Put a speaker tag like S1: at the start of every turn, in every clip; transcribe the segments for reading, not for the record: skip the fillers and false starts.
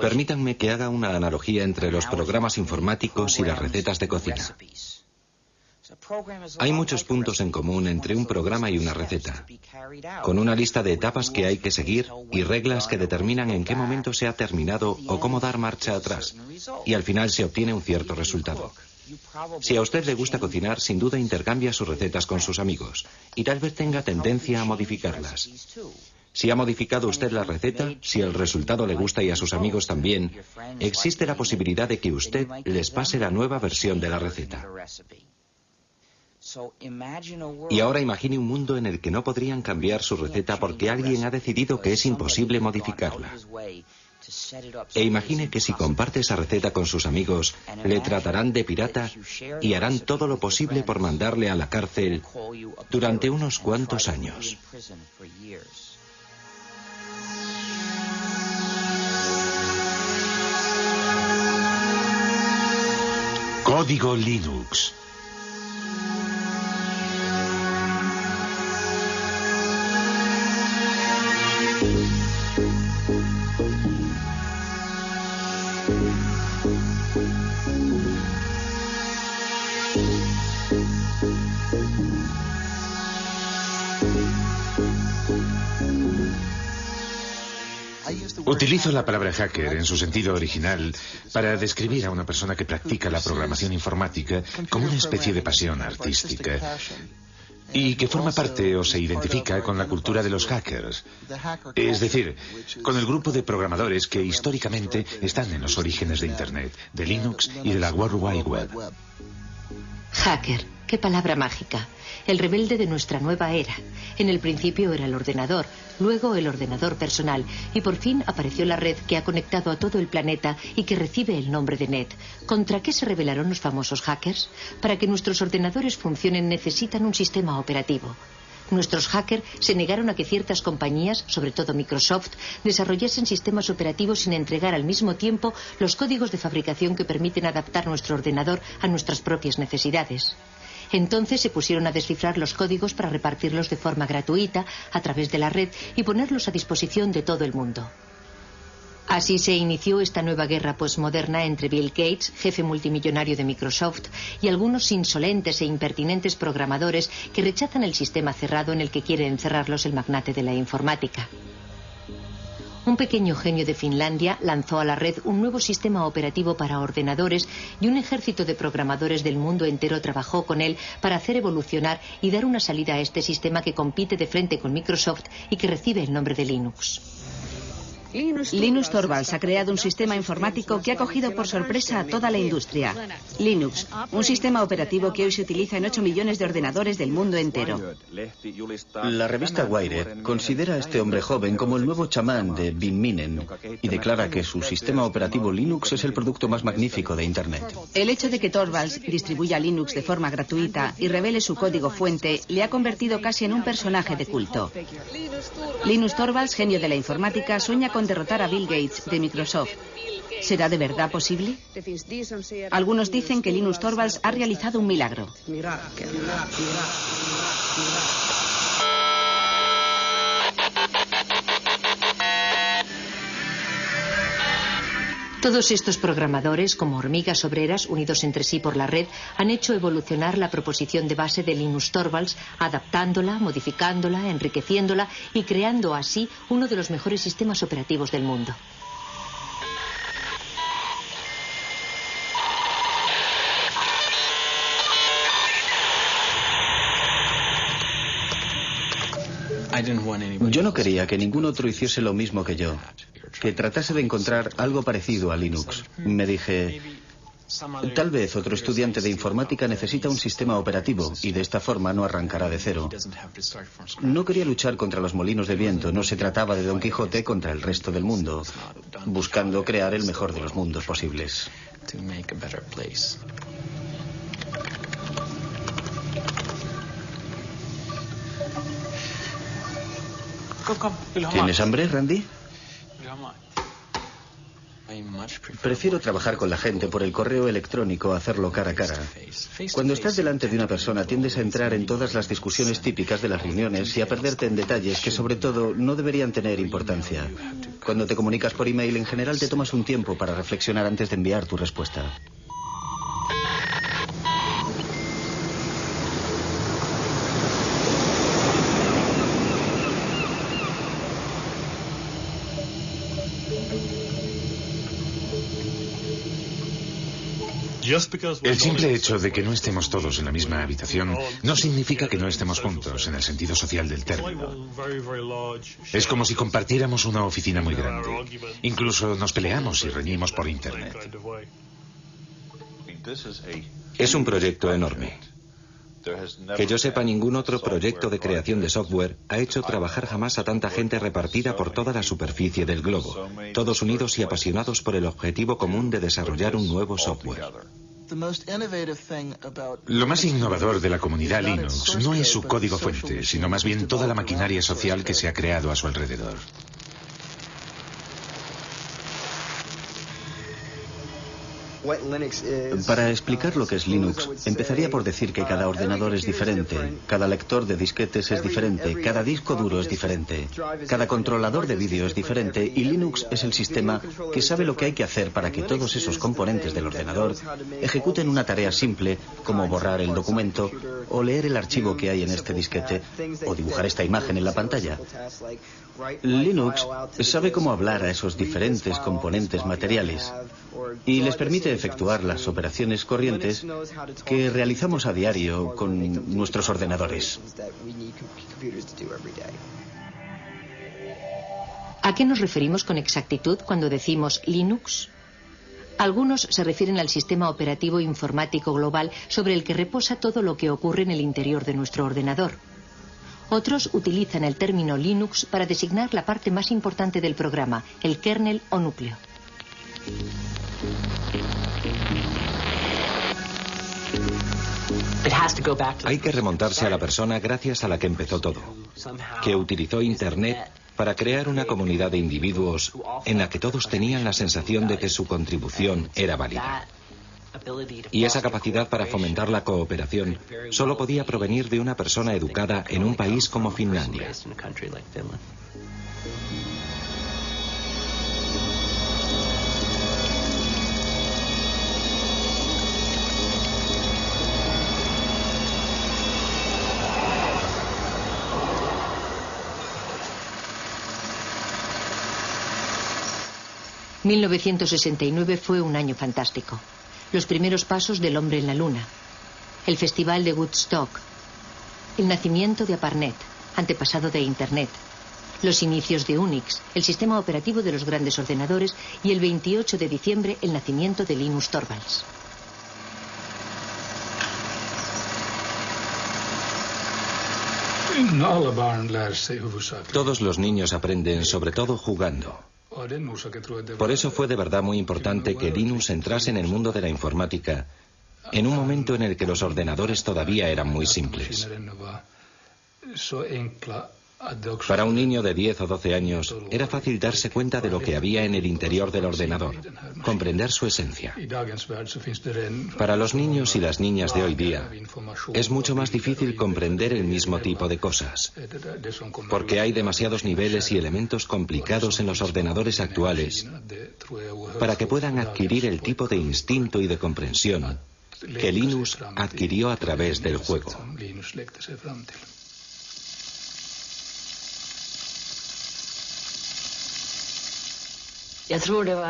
S1: Permítanme que haga una analogía entre los programas informáticos y las recetas de cocina. Hay muchos puntos en común entre un programa y una receta, con una lista de etapas que hay que seguir y reglas que determinan en qué momento se ha terminado o cómo dar marcha atrás, y al final se obtiene un cierto resultado. Si a usted le gusta cocinar, sin duda intercambia sus recetas con sus amigos, y tal vez tenga tendencia a modificarlas. Si ha modificado usted la receta, si el resultado le gusta y a sus amigos también, existe la posibilidad de que usted les pase la nueva versión de la receta. Y ahora imagine un mundo en el que no podrían cambiar su receta porque alguien ha decidido que es imposible modificarla. E imagine que si comparte esa receta con sus amigos, le tratarán de pirata y harán todo lo posible por mandarle a la cárcel durante unos cuantos años.
S2: Código Linux. Utilizo la palabra hacker en su sentido original para describir a una persona que practica la programación informática como una especie de pasión artística y que forma parte o se identifica con la cultura de los hackers, es decir, con el grupo de programadores que históricamente están en los orígenes de Internet, de Linux y de la World Wide Web.
S3: Hacker, qué palabra mágica. El rebelde de nuestra nueva era. En el principio era el ordenador, luego el ordenador personal y por fin apareció la red que ha conectado a todo el planeta y que recibe el nombre de Net. ¿Contra qué se rebelaron los famosos hackers? Para que nuestros ordenadores funcionen necesitan un sistema operativo. Nuestros hackers se negaron a que ciertas compañías, sobre todo Microsoft, desarrollasen sistemas operativos sin entregar al mismo tiempo los códigos de fabricación que permiten adaptar nuestro ordenador a nuestras propias necesidades. Entonces se pusieron a descifrar los códigos para repartirlos de forma gratuita a través de la red y ponerlos a disposición de todo el mundo. Así se inició esta nueva guerra postmoderna entre Bill Gates, jefe multimillonario de Microsoft, y algunos insolentes e impertinentes programadores que rechazan el sistema cerrado en el que quiere encerrarlos el magnate de la informática. Un pequeño genio de Finlandia lanzó a la red un nuevo sistema operativo para ordenadores y un ejército de programadores del mundo entero trabajó con él para hacer evolucionar y dar una salida a este sistema que compite de frente con Microsoft y que recibe el nombre de Linux.
S4: Linus Torvalds ha creado un sistema informático que ha cogido por sorpresa a toda la industria. Linux, un sistema operativo que hoy se utiliza en 8 millones de ordenadores del mundo entero.
S5: La revista Wired considera a este hombre joven como el nuevo chamán de Bin Minen y declara que su sistema operativo Linux es el producto más magnífico de Internet.
S4: El hecho de que Torvalds distribuya Linux de forma gratuita y revele su código fuente le ha convertido casi en un personaje de culto. Linus Torvalds, genio de la informática, sueña con derrotar a Bill Gates de Microsoft. ¿Será de verdad posible? Algunos dicen que Linus Torvalds ha realizado un milagro.
S3: Todos estos programadores, como hormigas obreras unidos entre sí por la red, han hecho evolucionar la proposición de base de Linus Torvalds, adaptándola, modificándola, enriqueciéndola y creando así uno de los mejores sistemas operativos del mundo.
S5: Yo no quería que ningún otro hiciese lo mismo que yo, que tratase de encontrar algo parecido a Linux. Me dije, tal vez otro estudiante de informática necesita un sistema operativo y de esta forma no arrancará de cero. No quería luchar contra los molinos de viento, no se trataba de Don Quijote contra el resto del mundo, buscando crear el mejor de los mundos posibles. ¿Tienes hambre, Randy? Prefiero trabajar con la gente por el correo electrónico a hacerlo cara a cara. Cuando estás delante de una persona tiendes a entrar en todas las discusiones típicas de las reuniones y a perderte en detalles que sobre todo no deberían tener importancia. Cuando te comunicas por email en general te tomas un tiempo para reflexionar antes de enviar tu respuesta.
S2: El simple hecho de que no estemos todos en la misma habitación no significa que no estemos juntos en el sentido social del término. Es como si compartiéramos una oficina muy grande. Incluso nos peleamos y reñimos por Internet.
S1: Es un proyecto enorme. Que yo sepa, ningún otro proyecto de creación de software ha hecho trabajar jamás a tanta gente repartida por toda la superficie del globo, todos unidos y apasionados por el objetivo común de desarrollar un nuevo software.
S2: Lo más innovador de la comunidad Linux no es su código fuente, sino más bien toda la maquinaria social que se ha creado a su alrededor.
S5: Para explicar lo que es Linux, empezaría por decir que cada ordenador es diferente, cada lector de disquetes es diferente, cada disco duro es diferente, cada controlador de vídeo es diferente y Linux es el sistema que sabe lo que hay que hacer para que todos esos componentes del ordenador ejecuten una tarea simple como borrar el documento o leer el archivo que hay en este disquete o dibujar esta imagen en la pantalla. Linux sabe cómo hablar a esos diferentes componentes materiales y les permite efectuar las operaciones corrientes que realizamos a diario con nuestros ordenadores.
S3: ¿A qué nos referimos con exactitud cuando decimos Linux? Algunos se refieren al sistema operativo informático global sobre el que reposa todo lo que ocurre en el interior de nuestro ordenador. Otros utilizan el término Linux para designar la parte más importante del programa, el kernel o núcleo.
S1: Hay que remontarse a la persona gracias a la que empezó todo, que utilizó Internet para crear una comunidad de individuos en la que todos tenían la sensación de que su contribución era válida. Y esa capacidad para fomentar la cooperación solo podía provenir de una persona educada en un país como Finlandia.
S3: ...1969 fue un año fantástico. Los primeros pasos del hombre en la luna, el festival de Woodstock, el nacimiento de ARPANET, antepasado de Internet, los inicios de Unix, el sistema operativo de los grandes ordenadores, y el 28 de diciembre el nacimiento de Linus Torvalds.
S1: Todos los niños aprenden, sobre todo jugando. Por eso fue de verdad muy importante que Linus entrase en el mundo de la informática en un momento en el que los ordenadores todavía eran muy simples. Para un niño de 10 o 12 años era fácil darse cuenta de lo que había en el interior del ordenador, comprender su esencia. Para los niños y las niñas de hoy día es mucho más difícil comprender el mismo tipo de cosas, porque hay demasiados niveles y elementos complicados en los ordenadores actuales para que puedan adquirir el tipo de instinto y de comprensión que Linus adquirió a través del juego.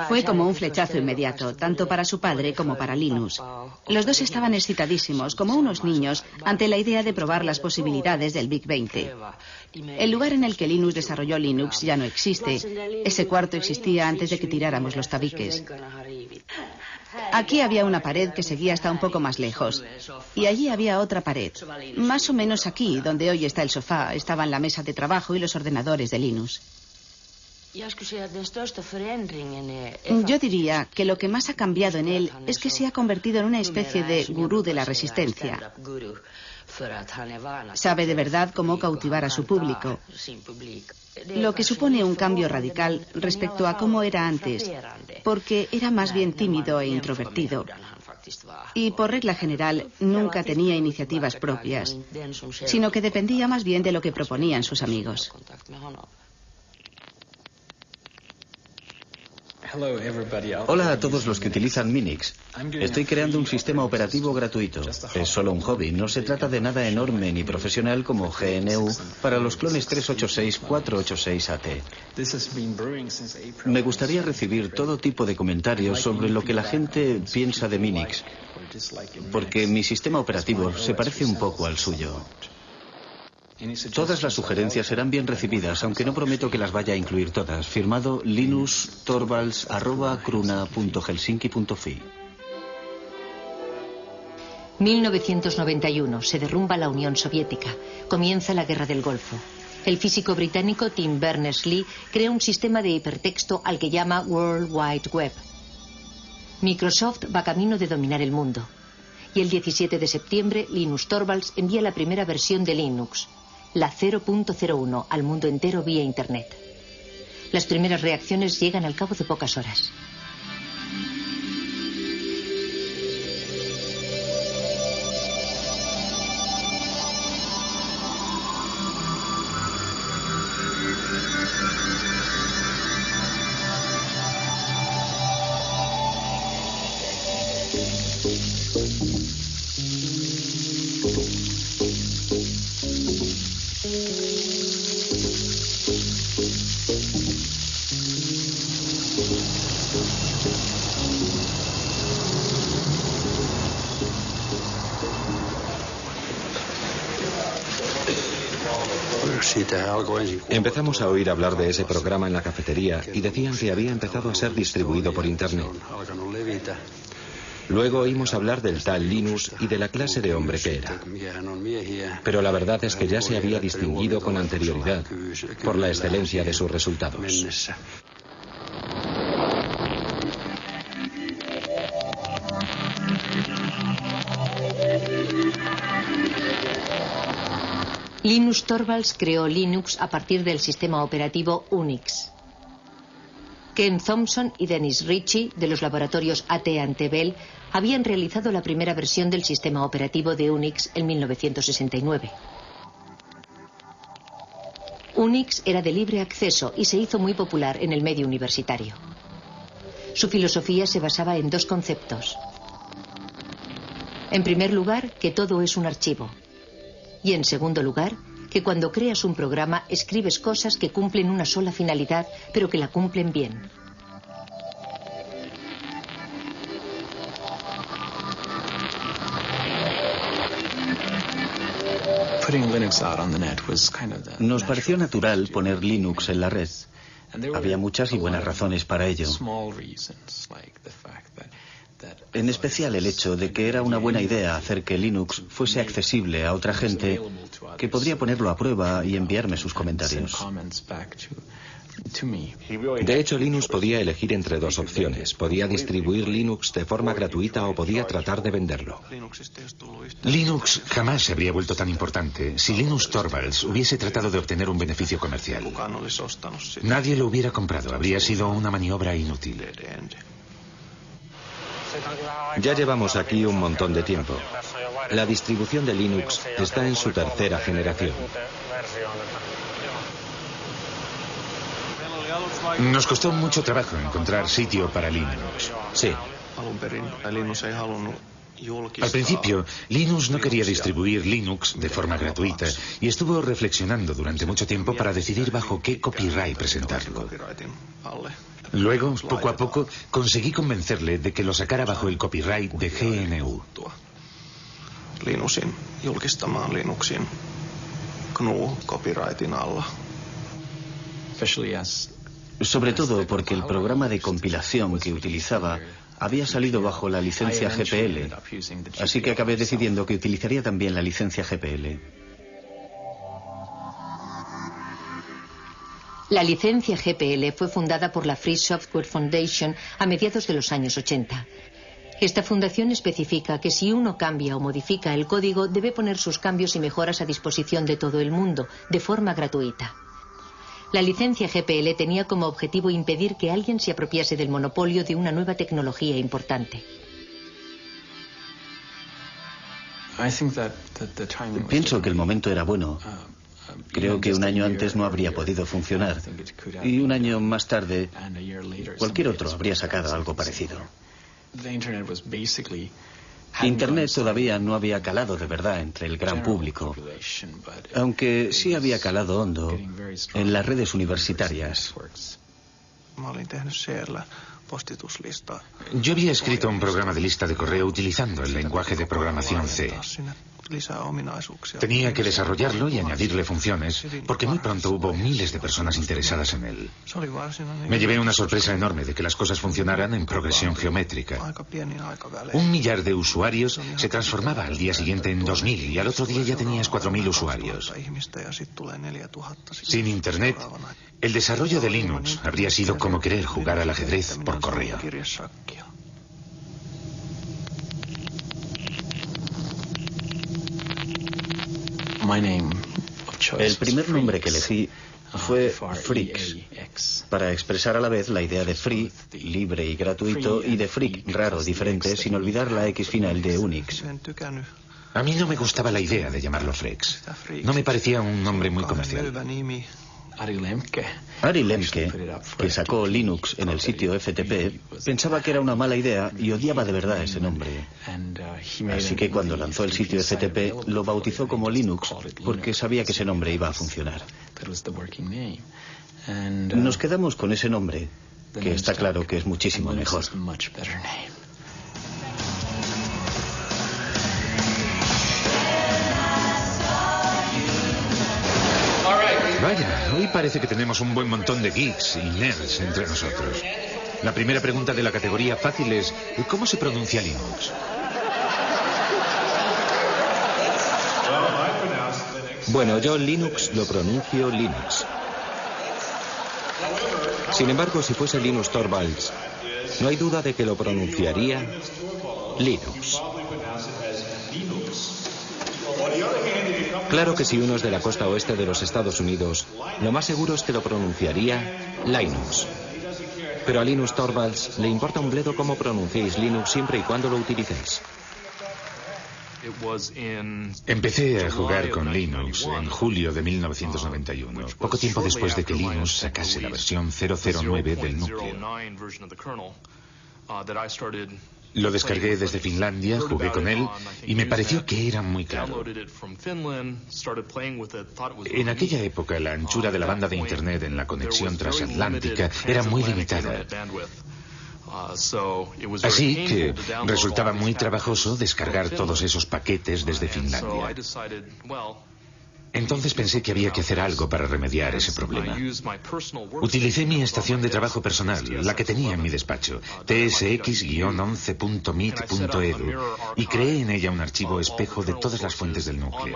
S4: Fue como un flechazo inmediato, tanto para su padre como para Linus. Los dos estaban excitadísimos, como unos niños, ante la idea de probar las posibilidades del Big 20. El lugar en el que Linus desarrolló Linux ya no existe. Ese cuarto existía antes de que tiráramos los tabiques. Aquí había una pared que seguía hasta un poco más lejos. Y allí había otra pared. Más o menos aquí, donde hoy está el sofá, estaban la mesa de trabajo y los ordenadores de Linus. Yo diría que lo que más ha cambiado en él es que se ha convertido en una especie de gurú de la resistencia. Sabe de verdad cómo cautivar a su público, lo que supone un cambio radical respecto a cómo era antes, porque era más bien tímido e introvertido. Y por regla general nunca tenía iniciativas propias, sino que dependía más bien de lo que proponían sus amigos.
S5: Hola a todos los que utilizan Minix. Estoy creando un sistema operativo gratuito. Es solo un hobby, no se trata de nada enorme ni profesional como GNU para los clones 386-486-AT. Me gustaría recibir todo tipo de comentarios sobre lo que la gente piensa de Minix, porque mi sistema operativo se parece un poco al suyo. Todas las sugerencias serán bien recibidas, aunque no prometo que las vaya a incluir todas. Firmado linustorvalds@cruna.helsinki.fi.
S3: 1991. Se derrumba la Unión Soviética. Comienza la Guerra del Golfo. El físico británico Tim Berners-Lee crea un sistema de hipertexto al que llama World Wide Web. Microsoft va camino de dominar el mundo. Y el 17 de septiembre, Linus Torvalds envía la primera versión de Linux, la 0.01, al mundo entero vía Internet. Las primeras reacciones llegan al cabo de pocas horas.
S1: Empezamos a oír hablar de ese programa en la cafetería y decían que había empezado a ser distribuido por Internet. Luego oímos hablar del tal Linus y de la clase de hombre que era. Pero la verdad es que ya se había distinguido con anterioridad por la excelencia de sus resultados.
S3: Linus Torvalds creó Linux a partir del sistema operativo Unix. Ken Thompson y Dennis Ritchie, de los laboratorios AT&T Bell, habían realizado la primera versión del sistema operativo de Unix en 1969. Unix era de libre acceso y se hizo muy popular en el medio universitario. Su filosofía se basaba en dos conceptos. En primer lugar, que todo es un archivo. Y en segundo lugar, que cuando creas un programa escribes cosas que cumplen una sola finalidad, pero que la cumplen bien.
S5: Nos pareció natural poner Linux en la red. Había muchas y buenas razones para ello. En especial el hecho de que era una buena idea hacer que Linux fuese accesible a otra gente que podría ponerlo a prueba y enviarme sus comentarios.
S1: De hecho, Linus podía elegir entre dos opciones. Podía distribuir Linux de forma gratuita o podía tratar de venderlo.
S2: Linux jamás se habría vuelto tan importante si Linus Torvalds hubiese tratado de obtener un beneficio comercial. Nadie lo hubiera comprado. Habría sido una maniobra inútil.
S1: Ya llevamos aquí un montón de tiempo. La distribución de Linux está en su tercera generación.
S2: Nos costó mucho trabajo encontrar sitio para Linux.
S1: Sí.
S2: Al principio, Linus no quería distribuir Linux de forma gratuita y estuvo reflexionando durante mucho tiempo para decidir bajo qué copyright presentarlo. Luego, poco a poco, conseguí convencerle de que lo sacara bajo el copyright de GNU.
S6: Linuxin julkistamaan Linuxin GNU copyrightin alla.
S5: Sobre todo porque el programa de compilación que utilizaba había salido bajo la licencia GPL, así que acabé decidiendo que utilizaría también la licencia GPL.
S3: La licencia GPL fue fundada por la Free Software Foundation a mediados de los años 80. Esta fundación especifica que si uno cambia o modifica el código, debe poner sus cambios y mejoras a disposición de todo el mundo, de forma gratuita. La licencia GPL tenía como objetivo impedir que alguien se apropiase del monopolio de una nueva tecnología importante.
S5: Pienso que el momento era bueno. Creo que un año antes no habría podido funcionar. Y un año más tarde, cualquier otro habría sacado algo parecido. Internet todavía no había calado de verdad entre el gran público, aunque sí había calado hondo en las redes universitarias.
S2: Yo había escrito un programa de lista de correo utilizando el lenguaje de programación C. Tenía que desarrollarlo y añadirle funciones, porque muy pronto hubo miles de personas interesadas en él. Me llevé una sorpresa enorme de que las cosas funcionaran en progresión geométrica. 1 millar de usuarios se transformaba al día siguiente en 2000 y al otro día ya tenías 4000 usuarios. Sin Internet, el desarrollo de Linux habría sido como querer jugar al ajedrez por correo.
S5: El primer nombre que elegí fue Freaks, para expresar a la vez la idea de free, libre y gratuito, y de freak, raro, diferente, sin olvidar la X final de Unix.
S2: A mí no me gustaba la idea de llamarlo Freaks. No me parecía un nombre muy comercial.
S5: Ari Lemke, que sacó Linux en el sitio FTP, pensaba que era una mala idea y odiaba de verdad ese nombre. Así que cuando lanzó el sitio FTP lo bautizó como Linux porque sabía que ese nombre iba a funcionar. Nos quedamos con ese nombre, que está claro que es muchísimo mejor.
S2: Vaya, hoy parece que tenemos un buen montón de geeks y nerds entre nosotros. La primera pregunta de la categoría fácil es, ¿cómo se pronuncia Linux?
S1: Bueno, yo Linux lo pronuncio Linux. Sin embargo, si fuese Linus Torvalds, no hay duda de que lo pronunciaría Linux. Claro que si uno es de la costa oeste de los Estados Unidos, lo más seguro es que lo pronunciaría Linux. Pero a Linus Torvalds le importa un bledo cómo pronunciéis Linux siempre y cuando lo utilicéis.
S2: Empecé a jugar con Linux en julio de 1991, poco tiempo después de que Linux sacase la versión 009 del núcleo. Lo descargué desde Finlandia, jugué con él y me pareció que era muy claro. En aquella época la anchura de la banda de Internet en la conexión transatlántica era muy limitada. Así que resultaba muy trabajoso descargar todos esos paquetes desde Finlandia. Entonces pensé que había que hacer algo para remediar ese problema. Utilicé mi estación de trabajo personal, la que tenía en mi despacho, tsx-11.meet.edu, y creé en ella un archivo espejo de todas las fuentes del núcleo.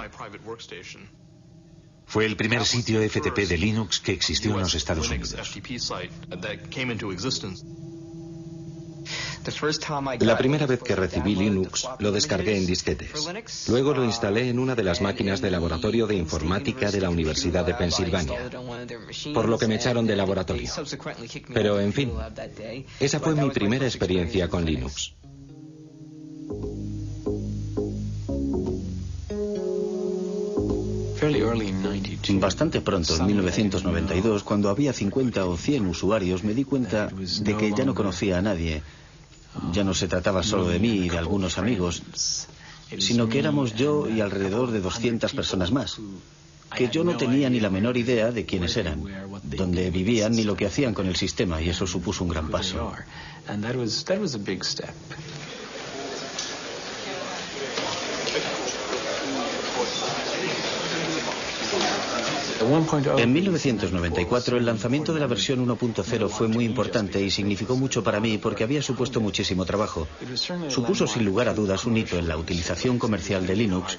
S2: Fue el primer sitio FTP de Linux que existió en los Estados Unidos.
S1: La primera vez que recibí Linux, lo descargué en disquetes. Luego lo instalé en una de las máquinas de laboratorio de informática de la Universidad de Pensilvania, por lo que me echaron del laboratorio. Pero, en fin, esa fue mi primera experiencia con Linux.
S5: Bastante pronto, en 1992, cuando había 50 o 100 usuarios, me di cuenta de que ya no conocía a nadie. Ya no se trataba solo de mí y de algunos amigos, sino que éramos yo y alrededor de 200 personas más, que yo no tenía ni la menor idea de quiénes eran, dónde vivían ni lo que hacían con el sistema, y eso supuso un gran paso. En 1994 el lanzamiento de la versión 1.0 fue muy importante y significó mucho para mí porque había supuesto muchísimo trabajo. Supuso sin lugar a dudas un hito en la utilización comercial de Linux.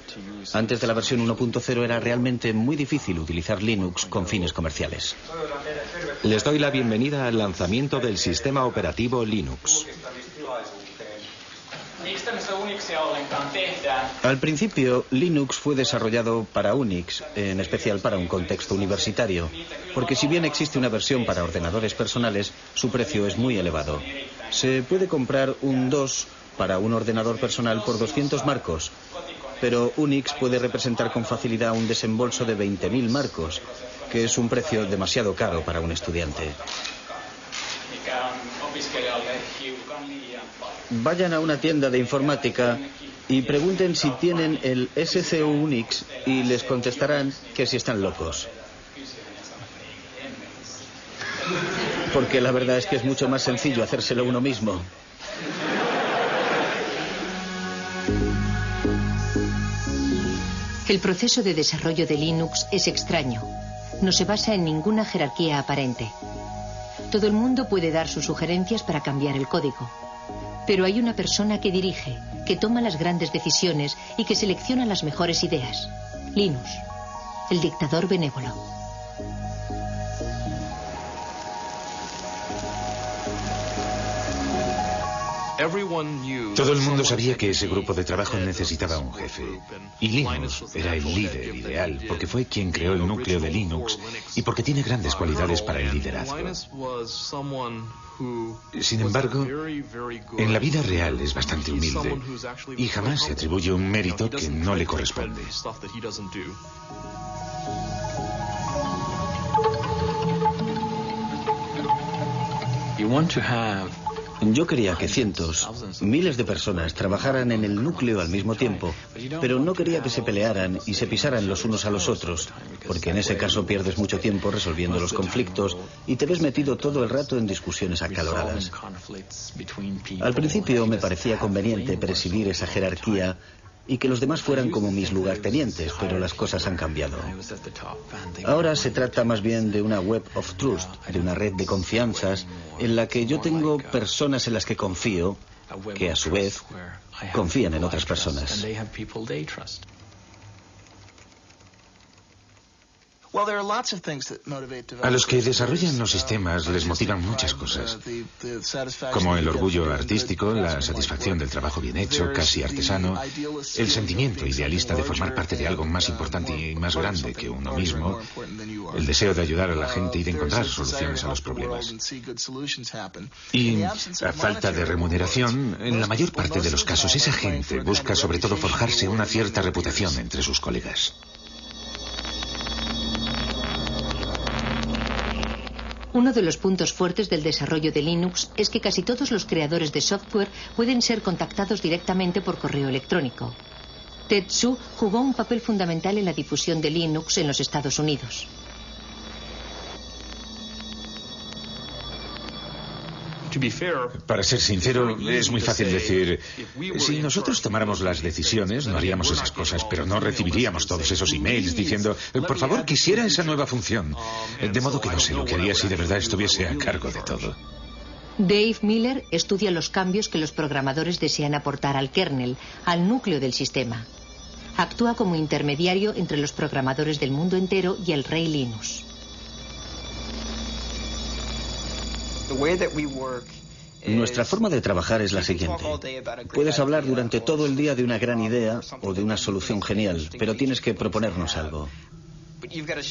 S5: Antes de la versión 1.0 era realmente muy difícil utilizar Linux con fines comerciales.
S1: Les doy la bienvenida al lanzamiento del sistema operativo Linux.
S5: Al principio, Linux fue desarrollado para Unix, en especial para un contexto universitario, porque si bien existe una versión para ordenadores personales, su precio es muy elevado. Se puede comprar un DOS para un ordenador personal por 200 marcos, pero Unix puede representar con facilidad un desembolso de 20.000 marcos, que es un precio demasiado caro para un estudiante. Vayan a una tienda de informática y pregunten si tienen el SCU Unix y les contestarán que si están locos. Porque la verdad es que es mucho más sencillo hacérselo uno mismo.
S3: El proceso de desarrollo de Linux es extraño. No se basa en ninguna jerarquía aparente. Todo el mundo puede dar sus sugerencias para cambiar el código. Pero hay una persona que dirige, que toma las grandes decisiones y que selecciona las mejores ideas. Linus, el dictador benévolo.
S2: Todo el mundo sabía que ese grupo de trabajo necesitaba un jefe. Y Linus era el líder ideal, porque fue quien creó el núcleo de Linux y porque tiene grandes cualidades para el liderazgo. Sin embargo, en la vida real es bastante humilde y jamás se atribuye un mérito que no le corresponde.
S5: Yo quería que cientos, miles de personas trabajaran en el núcleo al mismo tiempo, pero no quería que se pelearan y se pisaran los unos a los otros, porque en ese caso pierdes mucho tiempo resolviendo los conflictos y te ves metido todo el rato en discusiones acaloradas. Al principio me parecía conveniente presidir esa jerarquía y que los demás fueran como mis lugartenientes, pero las cosas han cambiado. Ahora se trata más bien de una web of trust, de una red de confianzas en la que yo tengo personas en las que confío, que a su vez confían en otras personas.
S2: A los que desarrollan los sistemas les motivan muchas cosas, como el orgullo artístico, la satisfacción del trabajo bien hecho, casi artesano, el sentimiento idealista de formar parte de algo más importante y más grande que uno mismo, el deseo de ayudar a la gente y de encontrar soluciones a los problemas. Y a falta de remuneración, en la mayor parte de los casos esa gente busca sobre todo forjarse una cierta reputación entre sus colegas.
S3: Uno de los puntos fuertes del desarrollo de Linux es que casi todos los creadores de software pueden ser contactados directamente por correo electrónico. Tetsu jugó un papel fundamental en la difusión de Linux en los Estados Unidos.
S2: Para ser sincero, es muy fácil decir, si nosotros tomáramos las decisiones, no haríamos esas cosas, pero no recibiríamos todos esos emails diciendo, por favor, quisiera esa nueva función. De modo que no sé lo que haría si de verdad estuviese a cargo de todo.
S3: Dave Miller estudia los cambios que los programadores desean aportar al kernel, al núcleo del sistema. Actúa como intermediario entre los programadores del mundo entero y el rey Linus.
S5: Nuestra forma de trabajar es la siguiente. Puedes hablar durante todo el día de una gran idea o de una solución genial, pero tienes que proponernos algo.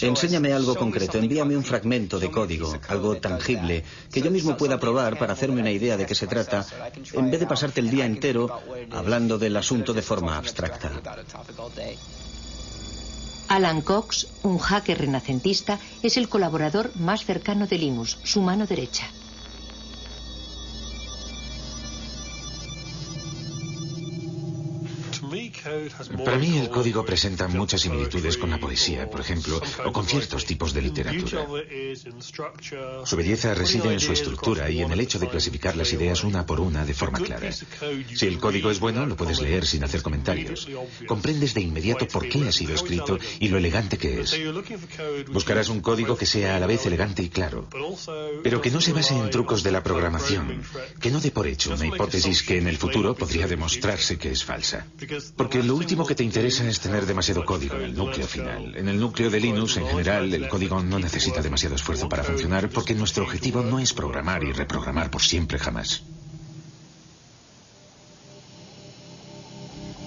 S5: Enséñame algo concreto, envíame un fragmento de código, algo tangible, que yo mismo pueda probar para hacerme una idea de qué se trata, en vez de pasarte el día entero hablando del asunto de forma abstracta.
S3: Alan Cox, un hacker renacentista, es el colaborador más cercano de Linus, su mano derecha.
S2: Para mí el código presenta muchas similitudes con la poesía, por ejemplo, o con ciertos tipos de literatura. Su belleza reside en su estructura y en el hecho de clasificar las ideas una por una de forma clara. Si el código es bueno, lo puedes leer sin hacer comentarios. Comprendes de inmediato por qué ha sido escrito y lo elegante que es. Buscarás un código que sea a la vez elegante y claro, pero que no se base en trucos de la programación, que no dé por hecho una hipótesis que en el futuro podría demostrarse que es falsa. Porque lo último que te interesa es tener demasiado código en el núcleo final. En el núcleo de Linux, en general, el código no necesita demasiado esfuerzo para funcionar porque nuestro objetivo no es programar y reprogramar por siempre jamás.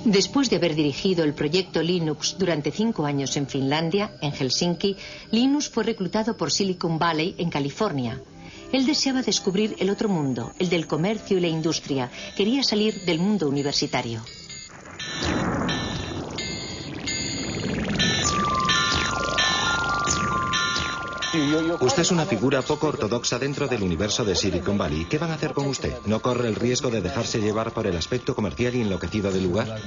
S3: Después de haber dirigido el proyecto Linux durante 5 años en Finlandia, en Helsinki, Linus fue reclutado por Silicon Valley, en California. Él deseaba descubrir el otro mundo, el del comercio y la industria. Quería salir del mundo universitario.
S1: Usted es una figura poco ortodoxa dentro del universo de Silicon Valley. ¿Qué van a hacer con usted? ¿No corre el riesgo de dejarse llevar por el aspecto comercial y enloquecido del lugar?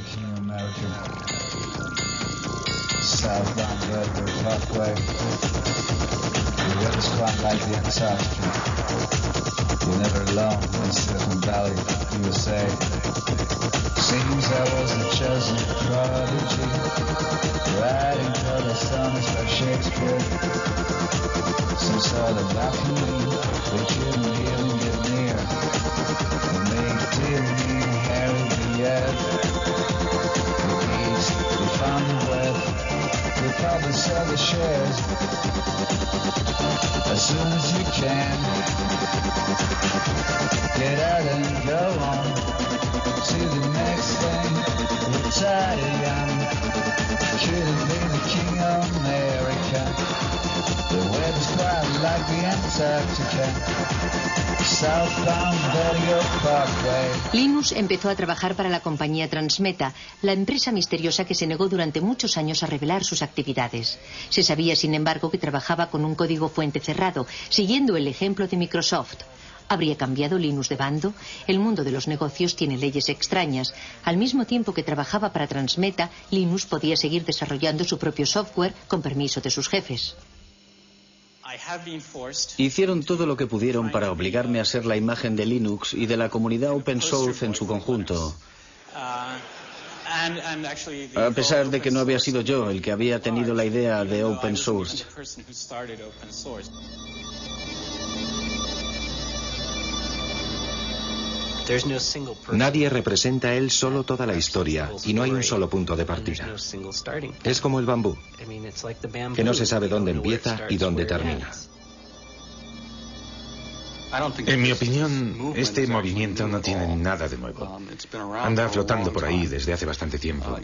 S7: Seems I was the chosen prodigy, riding for the suns like Shakespeare. Some sort of balcony, they couldn't even get near. And they didn't even Harry Viet. The gates, they found the web, they probably sell the shares. As soon as you can, get out and go on. To the next thing, retire young. Couldn't be the king of America. The weather's quite like the Antarctica. Southbound Bellevue Parkway.
S3: Linus empezó a trabajar para la compañía Transmeta, la empresa misteriosa que se negó durante muchos años a revelar sus actividades. Se sabía, sin embargo, que trabajaba con un código fuente cerrado, siguiendo el ejemplo de Microsoft. ¿Habría cambiado Linus de bando? El mundo de los negocios tiene leyes extrañas. Al mismo tiempo que trabajaba para Transmeta, Linus podía seguir desarrollando su propio software con permiso de sus jefes.
S5: Hicieron todo lo que pudieron para obligarme a ser la imagen de Linux y de la comunidad open source en su conjunto. A pesar de que no había sido yo el que había tenido la idea de open source.
S1: Nadie representa él solo toda la historia y no hay un solo punto de partida. Es como el bambú, que no se sabe dónde empieza y dónde termina.
S2: En mi opinión, este movimiento no tiene nada de nuevo. Anda flotando por ahí desde hace bastante tiempo.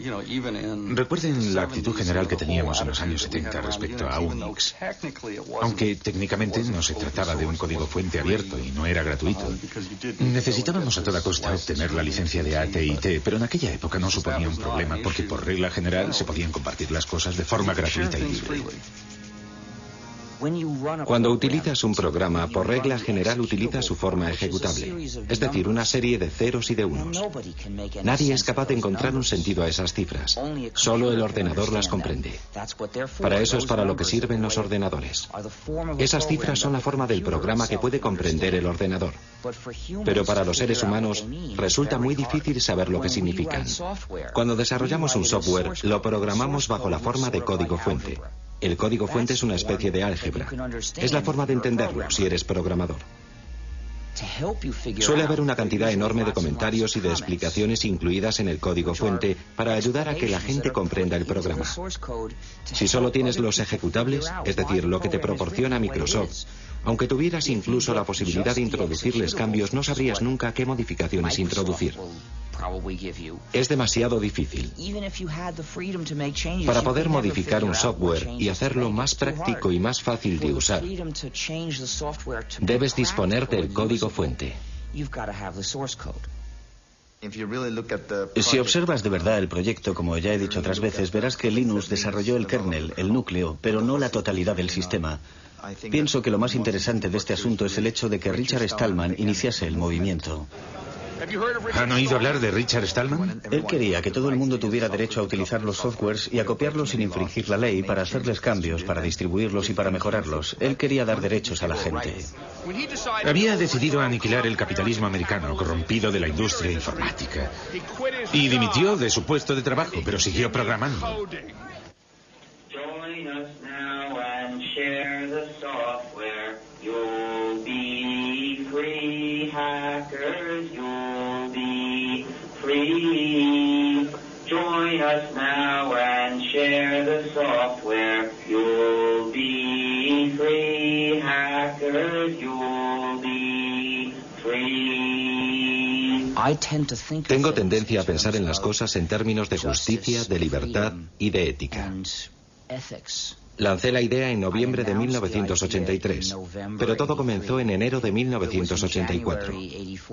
S2: Recuerden la actitud general que teníamos en los años 70 respecto a Unix. Aunque técnicamente no se trataba de un código fuente abierto y no era gratuito. Necesitábamos a toda costa obtener la licencia de AT&T, pero en aquella época no suponía un problema porque por regla general se podían compartir las cosas de forma gratuita y libre.
S1: Cuando utilizas un programa, por regla general utiliza su forma ejecutable, es decir, una serie de ceros y de unos. Nadie es capaz de encontrar un sentido a esas cifras, solo el ordenador las comprende. Para eso es para lo que sirven los ordenadores. Esas cifras son la forma del programa que puede comprender el ordenador. Pero para los seres humanos resulta muy difícil saber lo que significan. Cuando desarrollamos un software, lo programamos bajo la forma de código fuente. El código fuente es una especie de álgebra. Es la forma de entenderlo si eres programador. Suele haber una cantidad enorme de comentarios y de explicaciones incluidas en el código fuente para ayudar a que la gente comprenda el programa. Si solo tienes los ejecutables, es decir, lo que te proporciona Microsoft, aunque tuvieras incluso la posibilidad de introducirles cambios, no sabrías nunca qué modificaciones introducir. Es demasiado difícil. Para poder modificar un software y hacerlo más práctico y más fácil de usar, debes disponer del código fuente.
S5: Si observas de verdad el proyecto, como ya he dicho otras veces, verás que Linus desarrolló el kernel, el núcleo, pero no la totalidad del sistema. Pienso que lo más interesante de este asunto es el hecho de que Richard Stallman iniciase el movimiento.
S2: ¿Han oído hablar de Richard Stallman?
S5: Él quería que todo el mundo tuviera derecho a utilizar los softwares y a copiarlos sin infringir la ley, para hacerles cambios, para distribuirlos y para mejorarlos. Él quería dar derechos a la gente.
S2: Había decidido aniquilar el capitalismo americano corrompido de la industria informática. Y dimitió de su puesto de trabajo, pero siguió programando.
S8: Hackers, you'll be free. Join us now and share the software. You'll be free. Hackers, you'll be free.
S1: Tengo tendencia a pensar en las cosas en términos de justicia, de libertad y de ética. Lancé la idea en noviembre de 1983, pero todo comenzó en enero de 1984,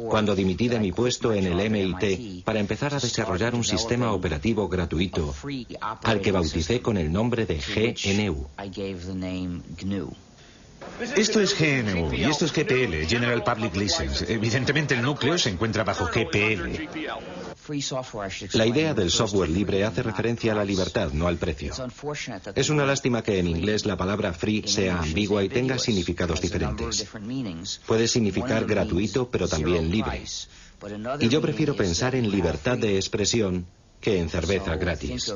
S1: cuando dimití de mi puesto en el MIT para empezar a desarrollar un sistema operativo gratuito, al que bauticé con el nombre de GNU.
S2: Esto es GNU y esto es GPL, General Public License. Evidentemente el núcleo se encuentra bajo GPL.
S1: La idea del software libre hace referencia a la libertad, no al precio. Es una lástima que en inglés la palabra free sea ambigua y tenga significados diferentes. Puede significar gratuito, pero también libre. Y yo prefiero pensar en libertad de expresión que en cerveza gratis.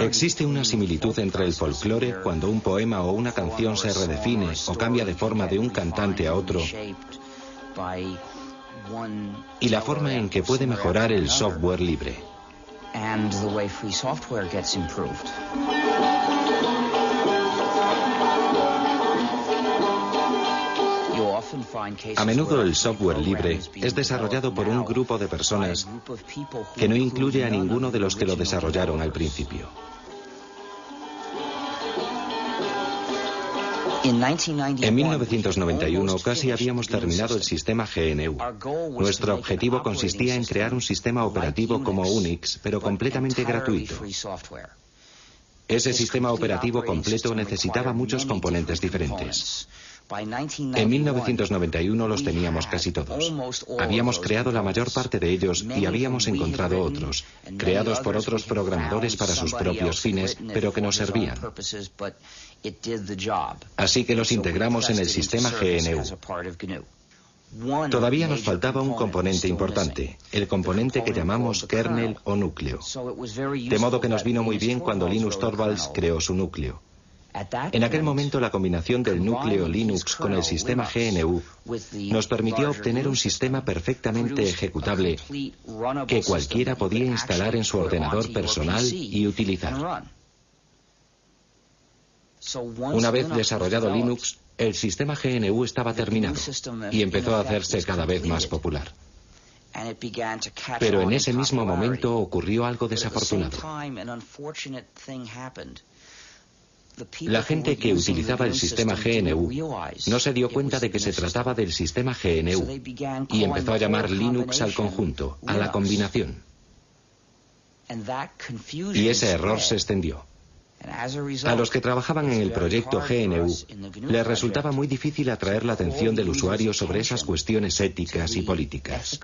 S1: Existe una similitud entre el folclore, cuando un poema o una canción se redefine o cambia de forma de un cantante a otro, y la forma en que puede mejorar el software libre. A menudo el software libre es desarrollado por un grupo de personas que no incluye a ninguno de los que lo desarrollaron al principio. En 1991 casi habíamos terminado el sistema GNU. Nuestro objetivo consistía en crear un sistema operativo como Unix, pero completamente gratuito. Ese sistema operativo completo necesitaba muchos componentes diferentes. En 1991 los teníamos casi todos. Habíamos creado la mayor parte de ellos y habíamos encontrado otros, creados por otros programadores para sus propios fines, pero que nos servían. Así que los integramos en el sistema GNU. Todavía nos faltaba un componente importante, el componente que llamamos kernel o núcleo. De modo que nos vino muy bien cuando Linus Torvalds creó su núcleo. En aquel momento la combinación del núcleo Linux con el sistema GNU nos permitió obtener un sistema perfectamente ejecutable que cualquiera podía instalar en su ordenador personal y utilizar. Una vez desarrollado Linux, el sistema GNU estaba terminado y empezó a hacerse cada vez más popular. Pero en ese mismo momento ocurrió algo desafortunado. La gente que utilizaba el sistema GNU no se dio cuenta de que se trataba del sistema GNU y empezó a llamar Linux al conjunto, a la combinación. Y ese error se extendió. A los que trabajaban en el proyecto GNU les resultaba muy difícil atraer la atención del usuario sobre esas cuestiones éticas y políticas.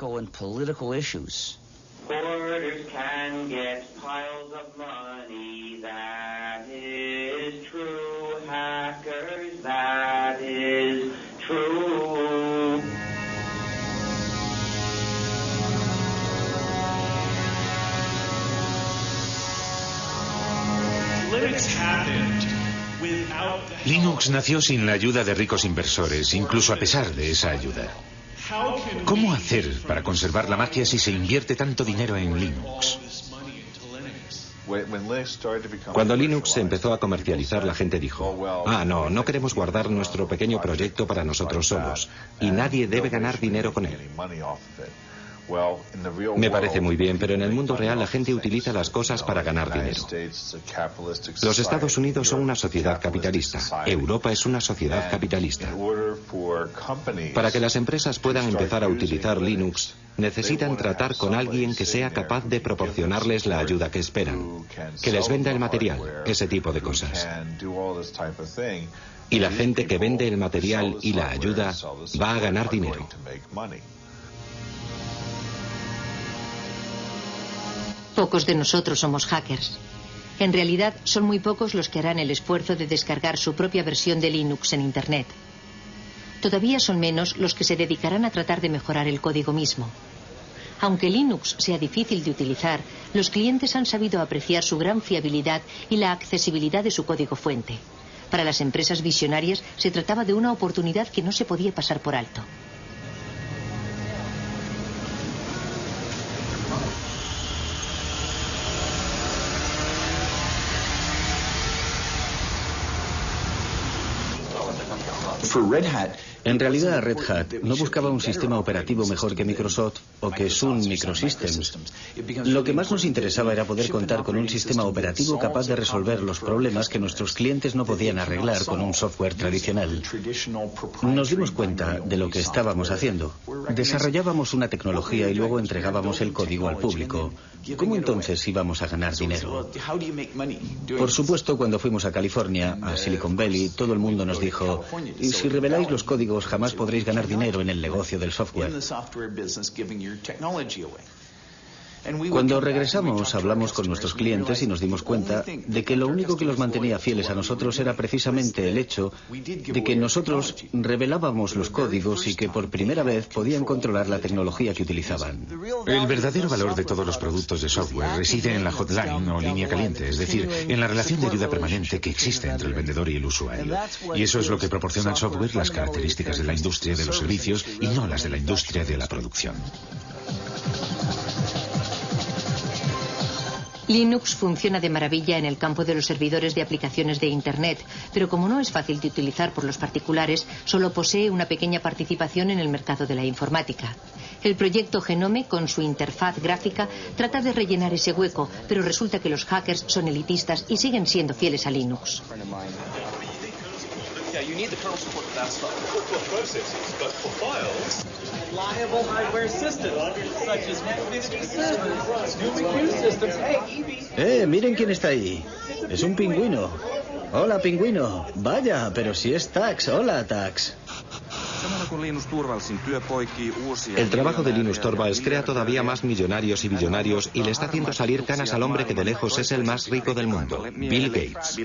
S2: Linux nació sin la ayuda de ricos inversores, incluso a pesar de esa ayuda. ¿Cómo hacer para conservar la magia si se invierte tanto dinero en Linux?
S1: Cuando Linux se empezó a comercializar, la gente dijo, no queremos guardar nuestro pequeño proyecto para nosotros solos, y nadie debe ganar dinero con él. Me parece muy bien, pero en el mundo real la gente utiliza las cosas para ganar dinero. Los Estados Unidos son una sociedad capitalista. Europa es una sociedad capitalista. Para que las empresas puedan empezar a utilizar Linux, necesitan tratar con alguien que sea capaz de proporcionarles la ayuda que esperan, que les venda el material, ese tipo de cosas. Y la gente que vende el material y la ayuda va a ganar dinero.
S3: Pocos de nosotros somos hackers. En realidad, son muy pocos los que harán el esfuerzo de descargar su propia versión de Linux en Internet. Todavía son menos los que se dedicarán a tratar de mejorar el código mismo. Aunque Linux sea difícil de utilizar, los clientes han sabido apreciar su gran fiabilidad y la accesibilidad de su código fuente. Para las empresas visionarias se trataba de una oportunidad que no se podía pasar por alto.
S5: En realidad, Red Hat no buscaba un sistema operativo mejor que Microsoft o que Sun Microsystems. Lo que más nos interesaba era poder contar con un sistema operativo capaz de resolver los problemas que nuestros clientes no podían arreglar con un software tradicional. Nos dimos cuenta de lo que estábamos haciendo. Desarrollábamos una tecnología y luego entregábamos el código al público. ¿Cómo entonces íbamos a ganar dinero? Por supuesto, cuando fuimos a California, a Silicon Valley, todo el mundo nos dijo: "Y si reveláis los códigos, jamás podréis ganar dinero en el negocio del software". Cuando regresamos, hablamos con nuestros clientes y nos dimos cuenta de que lo único que los mantenía fieles a nosotros era precisamente el hecho de que nosotros revelábamos los códigos y que por primera vez podían controlar la tecnología que utilizaban.
S2: El verdadero valor de todos los productos de software reside en la hotline o línea caliente, es decir, en la relación de ayuda permanente que existe entre el vendedor y el usuario. Y eso es lo que proporciona al software las características de la industria de los servicios y no las de la industria de la producción.
S3: Linux funciona de maravilla en el campo de los servidores de aplicaciones de Internet, pero como no es fácil de utilizar por los particulares, solo posee una pequeña participación en el mercado de la informática. El proyecto Genome, con su interfaz gráfica, trata de rellenar ese hueco, pero resulta que los hackers son elitistas y siguen siendo fieles a Linux.
S5: Miren quién está ahí. Es un pingüino. Hola, pingüino. Vaya, pero si es Tax. Hola, Tax.
S1: El trabajo de Linus Torvalds crea todavía más millonarios y billonarios y le está haciendo salir canas al hombre que de lejos es el más rico del mundo, Bill Gates.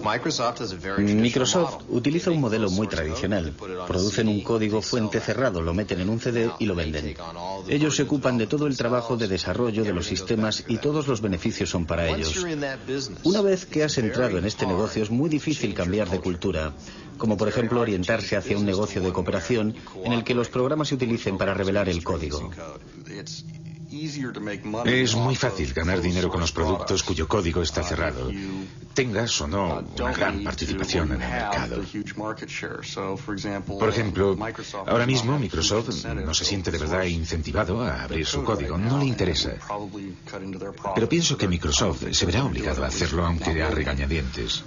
S5: Microsoft utiliza un modelo muy tradicional. Producen un código fuente cerrado, lo meten en un CD y lo venden. Ellos se ocupan de todo el trabajo de desarrollo de los sistemas y todos los beneficios son para ellos. Una vez que has entrado en este negocio es muy difícil cambiar de cultura, como por ejemplo orientarse hacia un negocio de cooperación en el que los programas se utilicen para revelar el código.
S2: Es muy fácil ganar dinero con los productos cuyo código está cerrado, tengas o no una gran participación en el mercado. Por ejemplo, ahora mismo Microsoft no se siente de verdad incentivado a abrir su código, no le interesa. Pero pienso que Microsoft se verá obligado a hacerlo aunque a regañadientes.